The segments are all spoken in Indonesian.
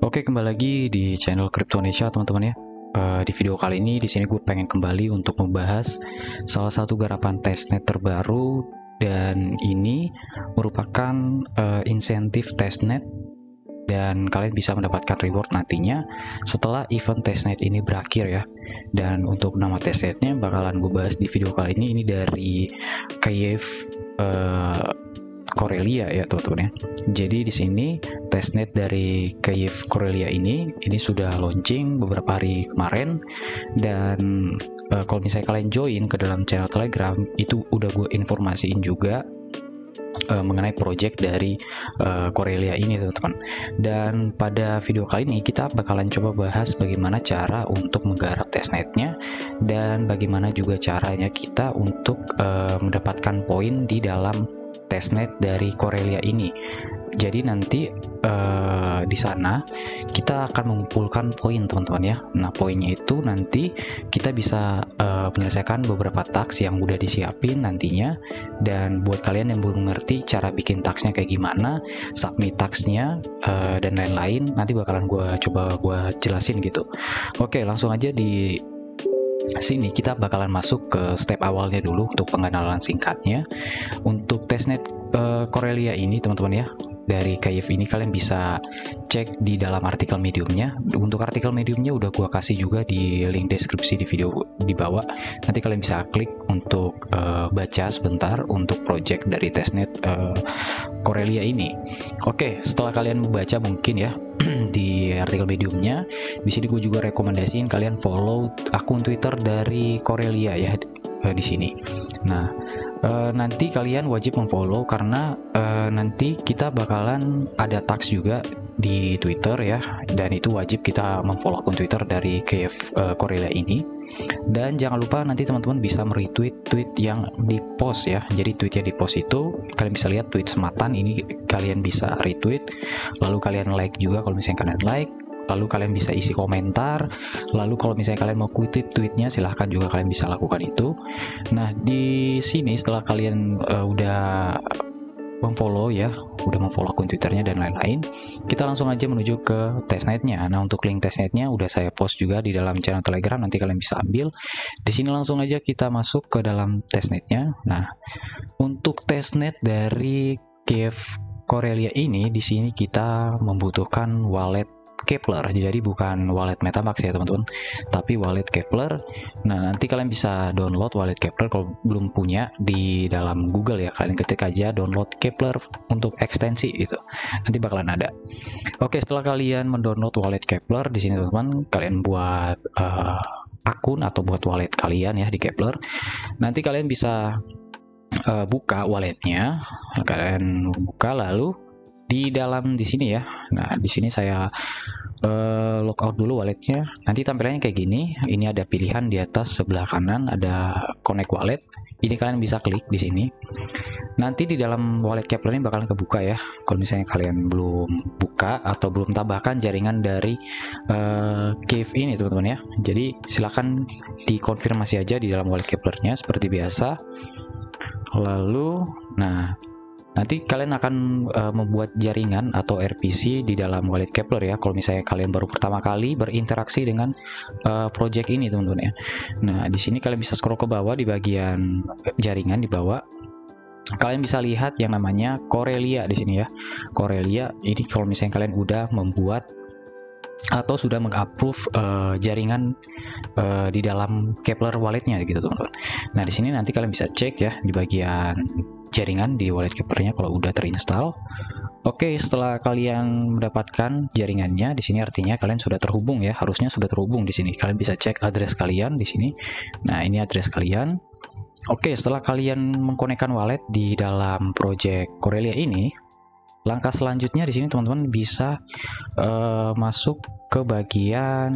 Oke, kembali lagi di channel Cryptonesia teman-teman ya. Di video kali ini di sini gue pengen kembali untuk membahas salah satu garapan testnet terbaru, dan ini merupakan insentif testnet, dan kalian bisa mendapatkan reward nantinya setelah event testnet ini berakhir ya. Dan untuk nama testnetnya bakalan gue bahas di video kali ini dari Kiev Corellia ya teman-teman ya. Jadi di sini testnet dari Kiev Corellia ini sudah launching beberapa hari kemarin, dan kalau misalnya kalian join ke dalam channel Telegram itu udah gue informasiin juga mengenai project dari Corellia ini teman-teman. Dan pada video kali ini kita bakalan coba bahas bagaimana cara untuk menggarap testnetnya, dan bagaimana juga caranya kita untuk mendapatkan poin di dalam testnet dari Corellia ini. Jadi nanti di sana kita akan mengumpulkan poin teman-teman ya. Nah, poinnya itu nanti kita bisa menyelesaikan beberapa task yang udah disiapin nantinya. Dan buat kalian yang belum mengerti cara bikin tasknya kayak gimana, submit tasknya dan lain-lain, nanti bakalan gue jelasin gitu. Oke, langsung aja di sini kita bakalan masuk ke step awalnya dulu untuk pengenalan singkatnya. Untuk testnet Corellia ini teman-teman ya, dari Kiev ini kalian bisa cek di dalam artikel Mediumnya. Untuk artikel Mediumnya udah gua kasih juga di link deskripsi di video di bawah. Nanti kalian bisa klik untuk baca sebentar untuk project dari testnet Corellia ini. Oke, setelah kalian membaca mungkin ya di artikel Mediumnya, di sini gue juga rekomendasiin kalian follow akun Twitter dari Corellia ya di sini. Nah, nanti kalian wajib memfollow karena nanti kita bakalan ada tags juga di Twitter ya, dan itu wajib kita memfollow akun Twitter dari Kiev Corellia ini. Dan jangan lupa nanti teman-teman bisa meretweet tweet yang di post ya. Jadi tweet yang di post itu kalian bisa lihat tweet sematan ini, kalian bisa retweet, lalu kalian like juga kalau misalnya kalian like, lalu kalian bisa isi komentar, lalu kalau misalnya kalian mau kutip tweetnya silahkan juga kalian bisa lakukan itu. Nah, di sini setelah kalian udah memfollow ya, udah memfollow akun Twitternya dan lain-lain, kita langsung aja menuju ke testnetnya. Nah, untuk link testnetnya udah saya post juga di dalam channel Telegram, nanti kalian bisa ambil. Di sini langsung aja kita masuk ke dalam testnetnya. Nah, untuk testnet dari Kiev Corellia ini, di sini kita membutuhkan wallet Keplr. Jadi bukan wallet MetaMask ya teman-teman, tapi wallet Keplr. Nah, nanti kalian bisa download wallet Keplr kalau belum punya di dalam Google ya. Kalian ketik aja download Keplr untuk ekstensi itu. Nanti bakalan ada. Oke, setelah kalian mendownload wallet Keplr di sini teman-teman, kalian buat akun atau buat wallet kalian ya di Keplr. Nanti kalian bisa buka walletnya. Kalian buka lalu di dalam di sini ya. Nah, di sini saya logout dulu walletnya. Nanti tampilannya kayak gini. Ini ada pilihan di atas sebelah kanan ada connect wallet. Ini kalian bisa klik di sini. Nanti di dalam wallet Keplr ini bakalan kebuka ya. Kalau misalnya kalian belum buka atau belum tambahkan jaringan dari Kiev ini teman-teman ya. Jadi silakan dikonfirmasi aja di dalam wallet Keplr-nya seperti biasa. Lalu, nah, nanti kalian akan membuat jaringan atau RPC di dalam wallet Keplr ya. Kalau misalnya kalian baru pertama kali berinteraksi dengan project ini teman-teman ya. Nah, di sini kalian bisa scroll ke bawah di bagian jaringan di bawah. Kalian bisa lihat yang namanya Corellia di sini ya. Corellia ini kalau misalnya kalian udah membuat atau sudah mengapprove jaringan di dalam Keplr walletnya gitu teman-teman. Nah, di sini nanti kalian bisa cek ya di bagian jaringan di wallet Keplr-nya kalau udah terinstall. Oke, setelah kalian mendapatkan jaringannya di sini artinya kalian sudah terhubung ya, harusnya sudah terhubung di sini. Kalian bisa cek address kalian di sini. Nah, ini address kalian. Oke, setelah kalian mengkonekkan wallet di dalam project Corellia ini, langkah selanjutnya di sini teman-teman bisa masuk ke bagian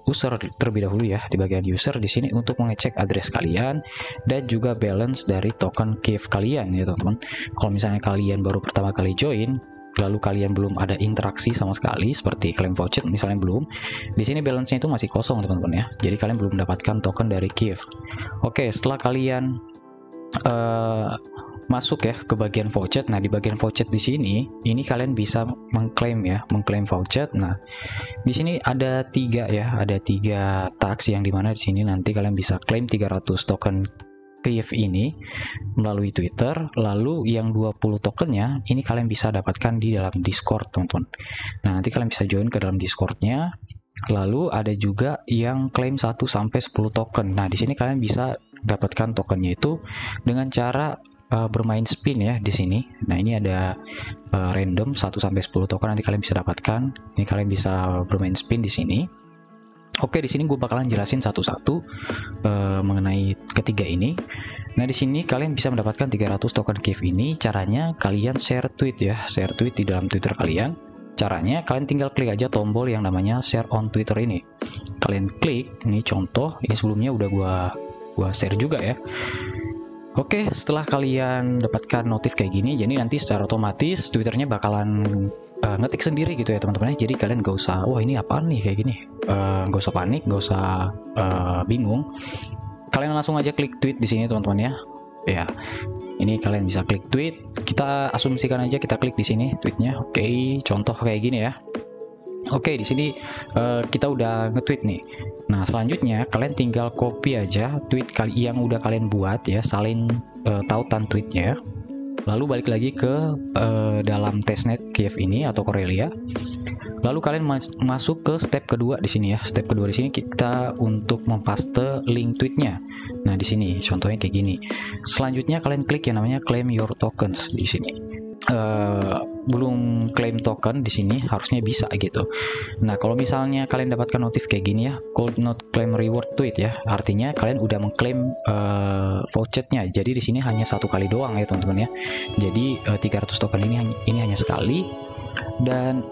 user terlebih dahulu ya. Di bagian user di sini untuk mengecek address kalian dan juga balance dari token Kiev kalian ya teman-teman. Kalau misalnya kalian baru pertama kali join, lalu kalian belum ada interaksi sama sekali seperti claim voucher misalnya belum, di sini balance-nya itu masih kosong teman-teman ya. Jadi kalian belum mendapatkan token dari Kiev. Oke, setelah kalian masuk ya ke bagian voucher. Nah, di bagian voucher di sini, ini kalian bisa mengklaim ya, mengklaim voucher. Nah, di sini ada 3 ya, ada 3 task yang dimana di sini nanti kalian bisa klaim 300 token Kyiv ini melalui Twitter. Lalu yang 20 tokennya ini kalian bisa dapatkan di dalam Discord, teman-teman. Nah, nanti kalian bisa join ke dalam Discordnya. Lalu ada juga yang klaim 1 sampai 10 token. Nah, di sini kalian bisa dapatkan tokennya itu dengan cara bermain spin ya di sini. Nah, ini ada random 1 sampai 10 token nanti kalian bisa dapatkan. Ini kalian bisa bermain spin di sini. Oke, di sini gue bakalan jelasin satu-satu mengenai ketiga ini. Nah, di sini kalian bisa mendapatkan 300 token Kyiv ini. Caranya kalian share tweet ya, share tweet di dalam Twitter kalian. Caranya kalian tinggal klik aja tombol yang namanya share on Twitter ini. Kalian klik, ini contoh, ini sebelumnya udah gua share juga ya. Oke, setelah kalian dapatkan notif kayak gini, jadi nanti secara otomatis Twitternya bakalan ngetik sendiri gitu ya teman-teman. Jadi kalian gak usah, wah ini apaan nih kayak gini, gak usah panik, gak usah bingung. Kalian langsung aja klik tweet di sini teman-teman ya. Ya, ini kalian bisa klik tweet. Kita asumsikan aja kita klik di sini tweetnya. Oke, contoh kayak gini ya. Oke, di sini kita udah nge-tweet nih. Nah, selanjutnya kalian tinggal copy aja tweet yang udah kalian buat ya, salin tautan tweetnya. Lalu balik lagi ke dalam testnet Kyiv ini atau Corellia. Lalu kalian masuk ke step kedua di sini ya. Step kedua di sini kita untuk mempaste link tweetnya. Nah, di sini contohnya kayak gini. Selanjutnya kalian klik yang namanya claim your tokens di sini. Belum claim token di sini harusnya bisa gitu. Nah, kalau misalnya kalian dapatkan notif kayak gini ya, could not claim reward tweet ya, artinya kalian udah mengklaim vouchernya. Jadi di sini hanya 1 kali doang ya teman-teman ya. Jadi 300 token ini hanya sekali. Dan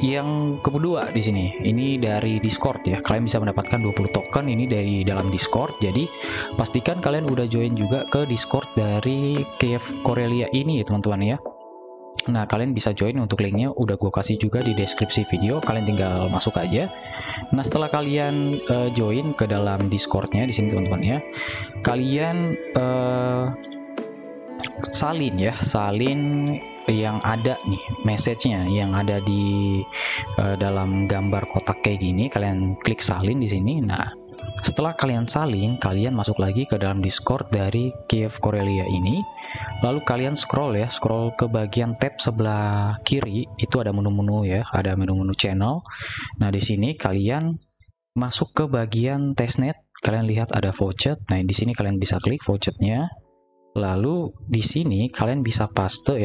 yang kedua di sini, ini dari Discord ya. Kalian bisa mendapatkan 20 token ini dari dalam Discord. Jadi pastikan kalian udah join juga ke Discord dari Kyiv Corellia ini ya teman-teman ya. Nah, kalian bisa join, untuk linknya udah gue kasih juga di deskripsi video, kalian tinggal masuk aja. Nah, setelah kalian join ke dalam Discordnya di sini teman-teman ya, kalian salin yang ada nih message-nya yang ada di dalam gambar kotak kayak gini. Kalian klik salin di sini. Nah, setelah kalian salin, kalian masuk lagi ke dalam Discord dari Kyiv Corellia ini. Lalu kalian scroll ke bagian tab sebelah kiri, itu ada menu-menu ya, ada menu-menu channel. Nah, di sini kalian masuk ke bagian testnet, kalian lihat ada voucher. Nah, di sini kalian bisa klik vouchernya. Lalu di sini kalian bisa paste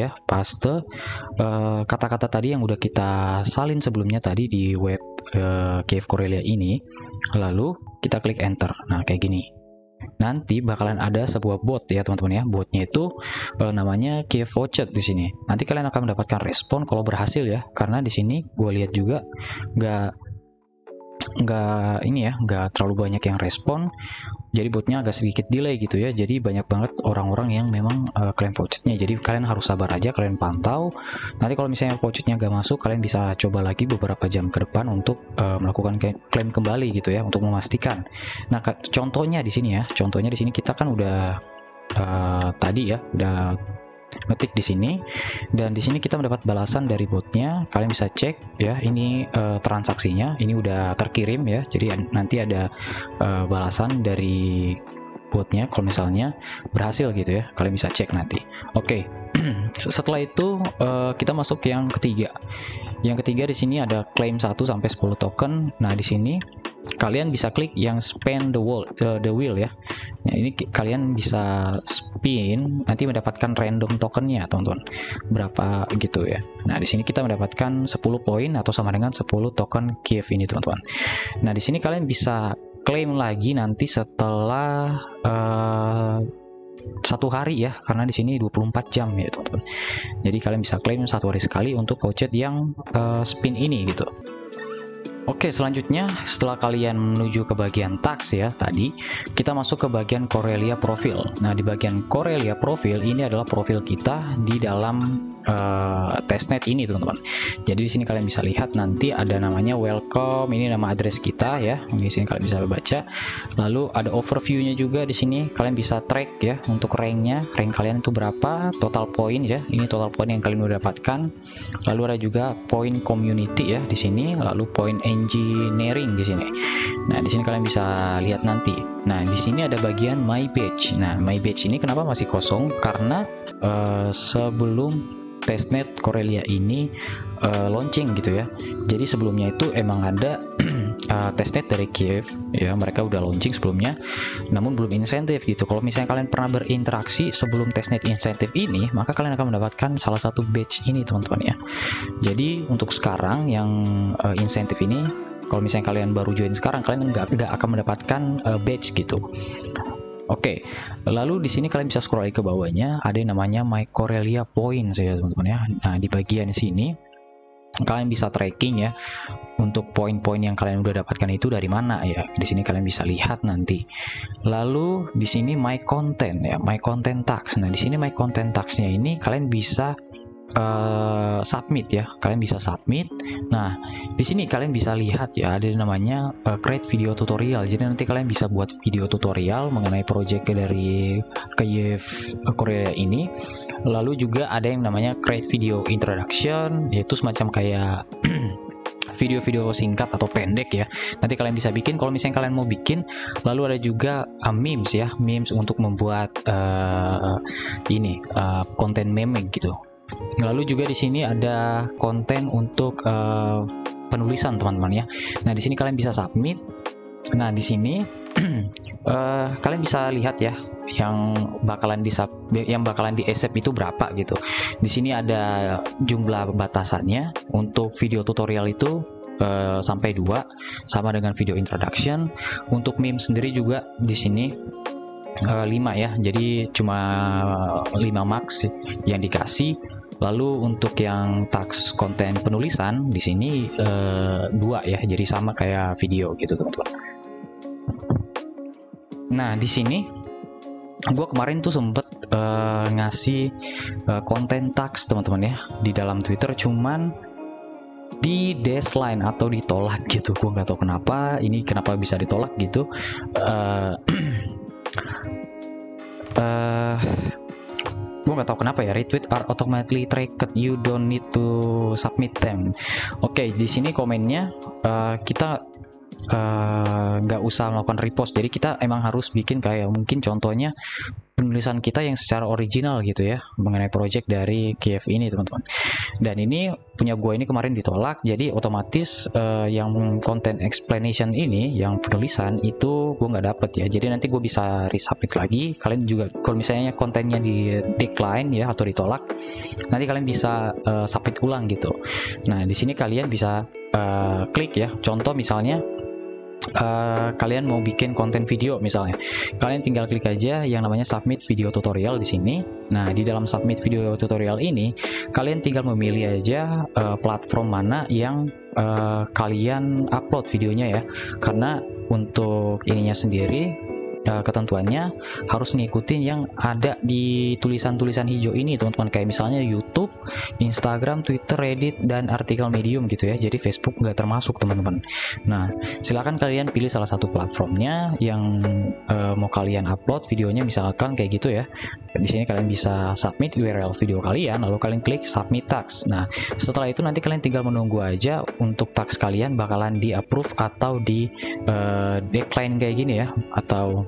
kata-kata tadi yang udah kita salin sebelumnya tadi di web Kyiv Corellia ini. Lalu kita klik enter. Nah, kayak gini. Nanti bakalan ada sebuah bot ya teman-teman ya. Botnya itu namanya Kyiv Voucher di sini. Nanti kalian akan mendapatkan respon kalau berhasil ya. Karena di sini gue lihat juga nggak terlalu banyak yang respon, jadi botnya agak sedikit delay gitu ya. Jadi banyak banget orang-orang yang memang klaim vouchernya. Jadi kalian harus sabar aja, kalian pantau. Nanti kalau misalnya vouchernya nggak masuk, kalian bisa coba lagi beberapa jam ke depan untuk melakukan klaim kembali gitu ya, untuk memastikan. Nah, contohnya di sini ya, kita kan udah tadi ya udah ngetik di sini, dan di sini kita mendapat balasan dari botnya. Kalian bisa cek ya, ini transaksinya ini udah terkirim ya. Jadi nanti ada balasan dari botnya kalau misalnya berhasil gitu ya. Kalian bisa cek nanti. Oke. Setelah itu kita masuk yang ketiga. Yang ketiga di sini ada claim 1 sampai 10 token. Nah, di sini kalian bisa klik yang spin the wheel ya. Nah, ini kalian bisa spin, nanti mendapatkan random tokennya teman-teman, berapa gitu ya. Nah, di sini kita mendapatkan 10 poin atau sama dengan 10 token Kyiv ini teman-teman. Nah, di sini kalian bisa klaim lagi nanti setelah 1 hari ya, karena di sini 24 jam ya teman-teman. Jadi kalian bisa klaim 1 hari sekali untuk voucher yang spin ini gitu. Oke, selanjutnya setelah kalian menuju ke bagian tags ya tadi, kita masuk ke bagian Corellia profil. Nah, di bagian Corellia profil ini adalah profil kita di dalam testnet ini, teman-teman. Jadi di sini kalian bisa lihat nanti ada namanya welcome, ini nama address kita ya. Di sini kalian bisa baca. Lalu ada overview-nya juga di sini. Kalian bisa track ya untuk rank-nya. Rank kalian itu berapa, total point ya. Ini total point yang kalian udah dapatkan. Lalu ada juga point community ya di sini, lalu point engineering di sini. Nah, di sini kalian bisa lihat nanti. Nah, di sini ada bagian my badge. Nah, my badge ini kenapa masih kosong? Karena sebelum testnet Corellia ini launching gitu ya. Jadi sebelumnya itu emang ada testnet dari Kiev ya, mereka udah launching sebelumnya, namun belum insentif gitu. Kalau misalnya kalian pernah berinteraksi sebelum testnet insentif ini, maka kalian akan mendapatkan salah satu badge ini, teman-teman ya. Jadi untuk sekarang yang insentif ini, kalau misalnya kalian baru join sekarang, kalian nggak akan mendapatkan badge gitu. Oke, lalu di sini kalian bisa scroll ke bawahnya, ada yang namanya My Corellia Points ya teman-teman ya. Nah, di bagian sini kalian bisa tracking ya untuk poin-poin yang kalian udah dapatkan itu dari mana ya. Di sini kalian bisa lihat nanti. Lalu di sini My Content ya, My Content Tags. Nah, di sini My Content Tags-nya ini kalian bisa submit ya, kalian bisa submit. Nah, di sini kalian bisa lihat ya, ada namanya create video tutorial. Jadi nanti kalian bisa buat video tutorial mengenai project dari Kiev Korea ini. Lalu juga ada yang namanya create video introduction, yaitu semacam kayak video-video singkat atau pendek ya. Nanti kalian bisa bikin kalau misalnya kalian mau bikin. Lalu ada juga memes ya, memes untuk membuat konten meme gitu. Lalu juga di sini ada konten untuk penulisan, teman-teman ya. Nah, di sini kalian bisa submit. Nah, di sini kalian bisa lihat ya yang bakalan di accept itu berapa gitu. Di sini ada jumlah batasannya. Untuk video tutorial itu sampai 2, sama dengan video introduction. Untuk meme sendiri juga di sini 5 ya. Jadi cuma 5 max yang dikasih. Lalu untuk yang tags konten penulisan di sini 2 ya, jadi sama kayak video gitu teman-teman. Nah, di sini gue kemarin tuh sempet ngasih konten tags teman-teman ya di dalam Twitter, cuman di decline atau ditolak gitu. Gue nggak tahu kenapa bisa ditolak gitu. Gue nggak tahu kenapa ya. Retweet are automatically tracked, you don't need to submit them. Oke, di sini komennya kita nggak usah melakukan repost. Jadi kita emang harus bikin kayak mungkin contohnya penulisan kita yang secara original gitu ya mengenai project dari Kiev ini teman-teman. Dan ini punya gue ini kemarin ditolak, jadi otomatis yang content explanation ini, yang penulisan itu gue nggak dapet ya. Jadi nanti gue bisa resubmit lagi. Kalian juga kalau misalnya kontennya di decline ya atau ditolak, nanti kalian bisa submit ulang gitu. Nah, di sini kalian bisa klik ya. Contoh misalnya kalian mau bikin konten video misalnya, kalian tinggal klik aja yang namanya submit video tutorial di sini. Nah, di dalam submit video tutorial ini kalian tinggal memilih aja platform mana yang kalian upload videonya ya. Karena untuk ininya sendiri ketentuannya harus ngikutin yang ada di tulisan-tulisan hijau ini teman-teman, kayak misalnya YouTube, Instagram, Twitter, Reddit, dan artikel Medium gitu ya. Jadi Facebook nggak termasuk teman-teman. Nah, silakan kalian pilih salah satu platformnya yang mau kalian upload videonya, misalkan kayak gitu ya. Di sini kalian bisa submit URL video kalian, lalu kalian klik submit tags. Nah, setelah itu nanti kalian tinggal menunggu aja untuk tags kalian bakalan di approve atau di decline kayak gini ya, atau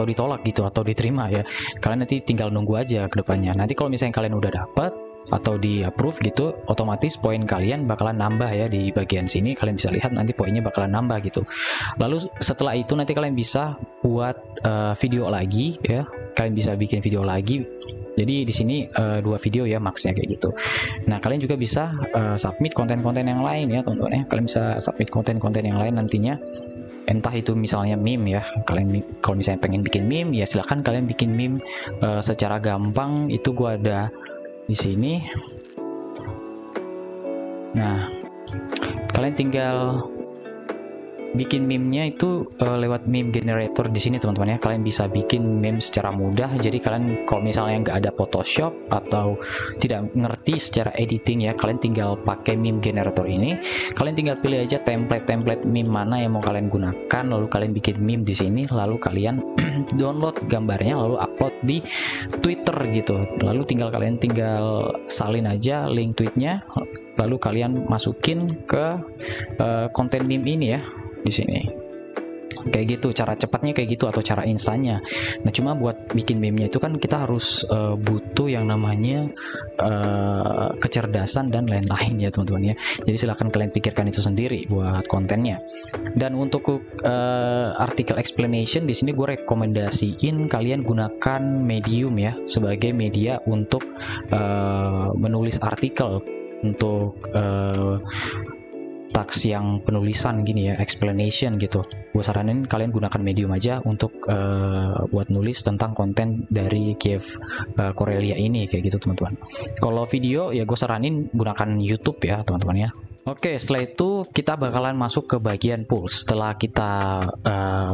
ditolak gitu atau diterima ya. Kalian nanti tinggal nunggu aja ke depannya. Nanti kalau misalnya kalian udah dapat atau di approve gitu, otomatis poin kalian bakalan nambah ya. Di bagian sini kalian bisa lihat nanti poinnya bakalan nambah gitu. Lalu setelah itu nanti kalian bisa buat video lagi ya. Kalian bisa bikin video lagi. Jadi di sini 2 video ya maksnya kayak gitu. Nah, kalian juga bisa submit konten-konten yang lain ya teman-teman ya. Kalian bisa submit konten-konten yang lain nantinya. Entah itu misalnya meme ya. Kalian kalau misalnya pengen bikin meme ya silahkan kalian bikin meme secara gampang. Itu gua ada di sini. Nah, kalian tinggal bikin meme-nya itu lewat meme generator di sini teman-teman ya. Kalian bisa bikin meme secara mudah. Jadi kalian kalau misalnya nggak ada Photoshop atau tidak ngerti secara editing ya, kalian tinggal pakai meme generator ini. Kalian tinggal pilih aja template meme mana yang mau kalian gunakan, lalu kalian bikin meme di sini, lalu kalian download gambarnya, lalu upload di Twitter gitu. Lalu kalian tinggal salin aja link tweetnya, lalu kalian masukin ke konten meme ini ya di sini. Kayak gitu cara cepatnya, kayak gitu, atau cara instannya. Nah cuma buat bikin meme-nya itu kan kita harus butuh yang namanya kecerdasan dan lain-lain ya teman-teman ya. Jadi silahkan kalian pikirkan itu sendiri buat kontennya. Dan untuk artikel explanation di sini gue rekomendasiin kalian gunakan Medium ya sebagai media untuk menulis artikel untuk teks yang penulisan gini ya, explanation gitu. Gue saranin kalian gunakan Medium aja untuk buat nulis tentang konten dari Kiev Karelia ini kayak gitu teman-teman. Kalau video ya gue saranin gunakan YouTube ya teman-teman ya. Oke, setelah itu kita bakalan masuk ke bagian pulse. Setelah kita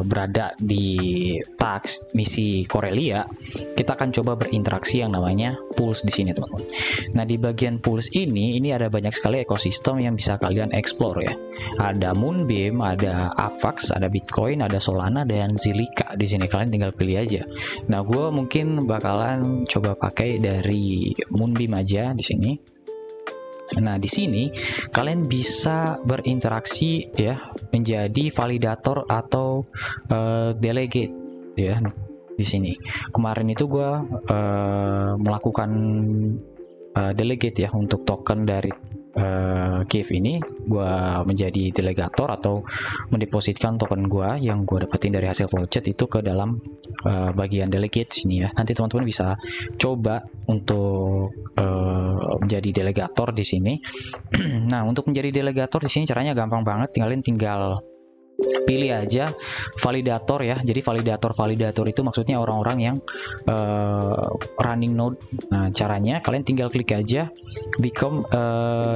berada di task misi Karelia, kita akan coba berinteraksi yang namanya pulse di sini, teman-teman. Nah, di bagian pulse ini ada banyak sekali ekosistem yang bisa kalian explore ya. Ada Moonbeam, ada Avax, ada Bitcoin, ada Solana dan Zilliqa. Di sini kalian tinggal pilih aja. Nah, gue mungkin bakalan coba pakai dari Moonbeam aja di sini. Nah, di sini kalian bisa berinteraksi ya, menjadi validator atau delegate ya. Di sini kemarin itu gue melakukan delegate ya untuk token dari Kiev ini. Gue menjadi delegator atau mendepositkan token gue yang gue dapetin dari hasil flowchart itu ke dalam bagian delegate sini ya. Nanti teman-teman bisa coba untuk menjadi delegator di sini. Nah, untuk menjadi delegator di sini caranya gampang banget. Tinggal pilih aja validator ya. Jadi validator itu maksudnya orang-orang yang running node. Nah, caranya kalian tinggal klik aja become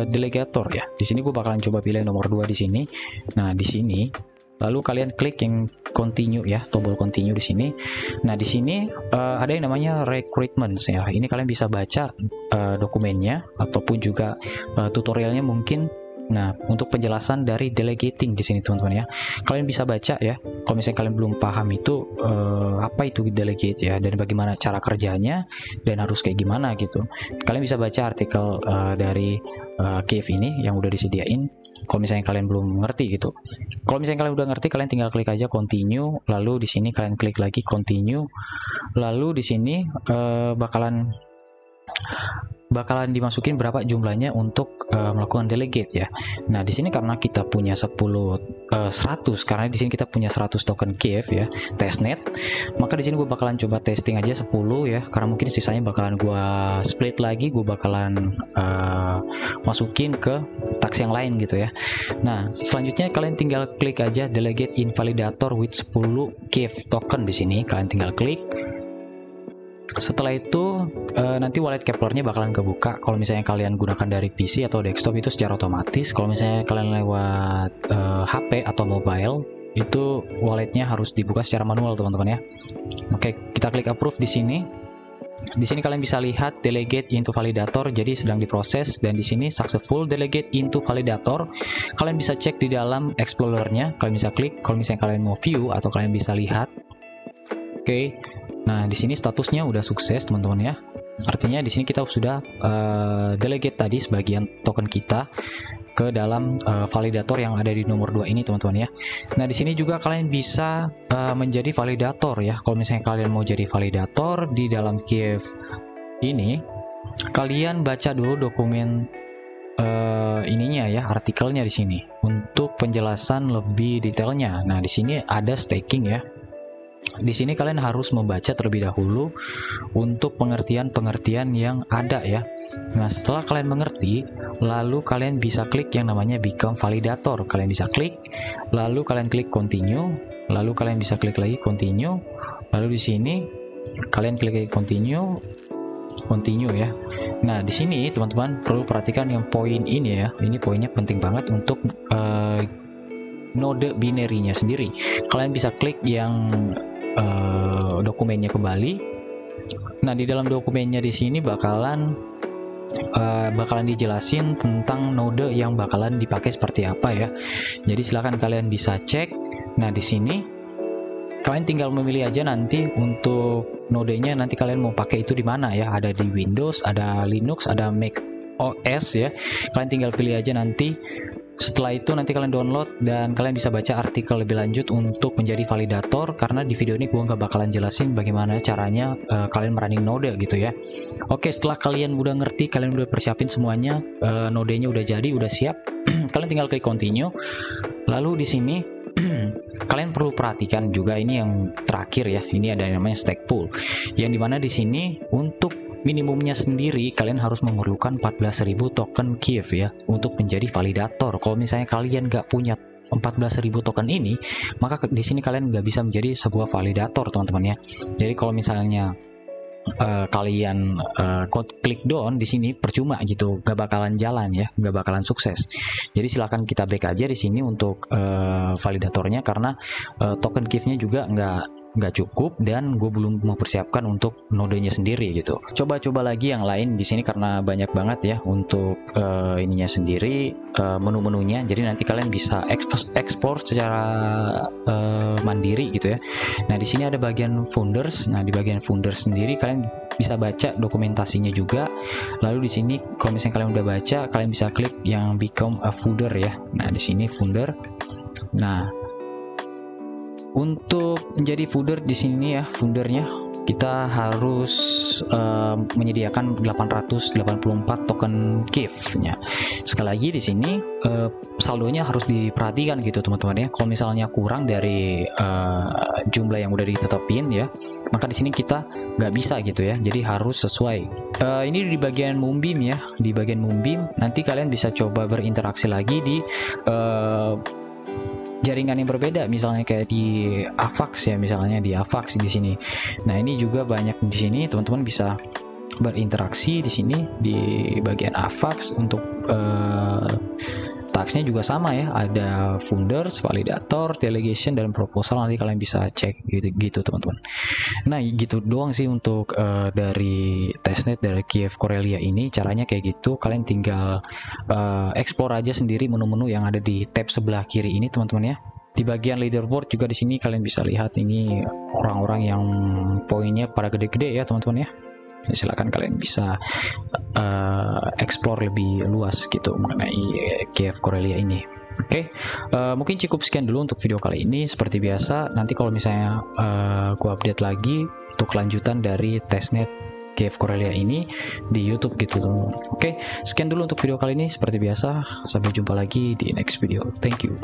delegator ya. Di sini gue bakalan coba pilih nomor 2 di sini. Nah, di sini lalu kalian klik yang continue ya, tombol continue di sini. Nah, di sini ada yang namanya recruitments ya. Ini kalian bisa baca dokumennya ataupun juga tutorialnya mungkin. Nah, untuk penjelasan dari delegating di sini teman-teman ya, kalian bisa baca ya. Kalau misalnya kalian belum paham itu apa itu delegate ya, dan bagaimana cara kerjanya dan harus kayak gimana gitu, kalian bisa baca artikel dari Kiev ini yang udah disediain. Kalau misalnya kalian belum ngerti gitu, kalau misalnya kalian udah ngerti, kalian tinggal klik aja continue, lalu di sini kalian klik lagi continue, lalu di sini bakalan dimasukin berapa jumlahnya untuk melakukan delegate ya. Nah, di sini karena kita punya 100, karena di sini kita punya 100 token Kiev ya, testnet, maka di sini gue bakalan coba testing aja 10 ya, karena mungkin sisanya bakalan gue split lagi, gue bakalan masukin ke task yang lain gitu ya. Nah, selanjutnya kalian tinggal klik aja delegate invalidator with 10 Kiev token di sini, kalian tinggal klik. Setelah itu nanti wallet Kepler-nya bakalan kebuka. Kalau misalnya kalian gunakan dari PC atau desktop itu secara otomatis. Kalau misalnya kalian lewat HP atau mobile, itu walletnya harus dibuka secara manual teman-teman ya. Oke, kita klik approve di sini. Di sini kalian bisa lihat delegate into validator, jadi sedang diproses, dan di sini successful delegate into validator. Kalian bisa cek di dalam explorer-nya, kalian bisa klik. Kalau misalnya kalian mau view atau kalian bisa lihat. Oke. Nah, di sini statusnya udah sukses teman-teman ya. Artinya di sini kita sudah delegate tadi sebagian token kita ke dalam validator yang ada di nomor 2 ini teman-teman ya. Nah, di sini juga kalian bisa menjadi validator ya. Kalau misalnya kalian mau jadi validator di dalam Kiev ini, kalian baca dulu dokumen ininya ya, artikelnya di sini untuk penjelasan lebih detailnya. Nah, di sini ada staking ya. Di sini kalian harus membaca terlebih dahulu untuk pengertian-pengertian yang ada ya. Nah, setelah kalian mengerti, lalu kalian bisa klik yang namanya become validator. Kalian bisa klik, lalu kalian klik continue, lalu kalian bisa klik lagi continue, lalu di sini kalian klik lagi continue, continue ya. Nah, di sini teman-teman perlu perhatikan yang poin ini ya. Ini poinnya penting banget untuk node binary-nya sendiri. Kalian bisa klik yang dokumennya kembali. Nah, di dalam dokumennya di sini bakalan dijelasin tentang node yang bakalan dipakai seperti apa ya. Jadi silahkan kalian bisa cek. Nah, di sini kalian tinggal memilih aja nanti untuk nodenya, nanti kalian mau pakai itu di mana ya. Ada di Windows, ada Linux, ada Mac OS ya. Kalian tinggal pilih aja nanti. Setelah itu nanti kalian download dan kalian bisa baca artikel lebih lanjut untuk menjadi validator, karena di video ini gue nggak bakalan jelasin bagaimana caranya kalian merunning node gitu ya. Oke, setelah kalian udah ngerti, kalian udah persiapin semuanya, nodenya udah jadi, udah siap, kalian tinggal klik continue. Lalu di sini kalian perlu perhatikan juga ini yang terakhir ya. Ini ada yang namanya stake pool, yang dimana di sini untuk minimumnya sendiri kalian harus memerlukan 14.000 token KIF ya untuk menjadi validator. Kalau misalnya kalian nggak punya 14.000 token ini, maka di sini kalian nggak bisa menjadi sebuah validator teman-teman ya. Jadi kalau misalnya kalian klik down di sini percuma gitu, nggak bakalan jalan ya, nggak bakalan sukses. Jadi silahkan kita back aja di sini untuk validatornya, karena token KIF-nya juga nggak cukup dan gue belum mempersiapkan untuk nodenya sendiri gitu. Coba lagi yang lain di sini karena banyak banget ya untuk ininya sendiri, menu-menunya. Jadi nanti kalian bisa ekspor secara mandiri gitu ya. Nah, di sini ada bagian founders. Nah, di bagian founders sendiri kalian bisa baca dokumentasinya juga. Lalu di sini kalau misalnya kalian udah baca, kalian bisa klik yang become a founder ya. Nah, di sini founder. Nah, untuk menjadi founder di sini ya, foundernya kita harus menyediakan 884 token KIF-nya. Sekali lagi di sini saldonya harus diperhatikan gitu teman-teman ya. Kalau misalnya kurang dari jumlah yang udah ditetapin ya, maka di sini kita nggak bisa gitu ya. Jadi harus sesuai. Ini di bagian Moonbeam ya. Di bagian Moonbeam nanti kalian bisa coba berinteraksi lagi di jaringan yang berbeda, misalnya kayak di Avax ya, misalnya di Avax di sini. Nah, ini juga banyak di sini, teman-teman bisa berinteraksi di sini di bagian Avax. Untuk tasknya juga sama ya, ada founders, validator, delegation, dan proposal. Nanti kalian bisa cek gitu teman-teman. Nah, gitu doang sih untuk dari testnet dari KIF Corellia ini. Caranya kayak gitu, kalian tinggal explore aja sendiri menu-menu yang ada di tab sebelah kiri ini teman-teman ya. Di bagian leaderboard juga di sini kalian bisa lihat ini orang-orang yang poinnya pada gede-gede ya teman-teman ya. Silakan kalian bisa explore lebih luas gitu mengenai KIF Corellia ini. Oke, mungkin cukup sekian dulu untuk video kali ini. Seperti biasa, nanti kalau misalnya gua update lagi untuk kelanjutan dari testnet KIF Corellia ini di YouTube gitu teman-teman. Oke, sekian dulu untuk video kali ini. Seperti biasa, sampai jumpa lagi di next video. Thank you.